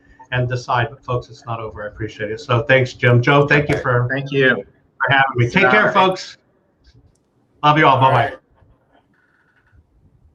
decide. But folks, it's not over. I appreciate it. So thanks, Jim. Joe, thank you for having me. Take care, folks. Love you all. Bye-bye.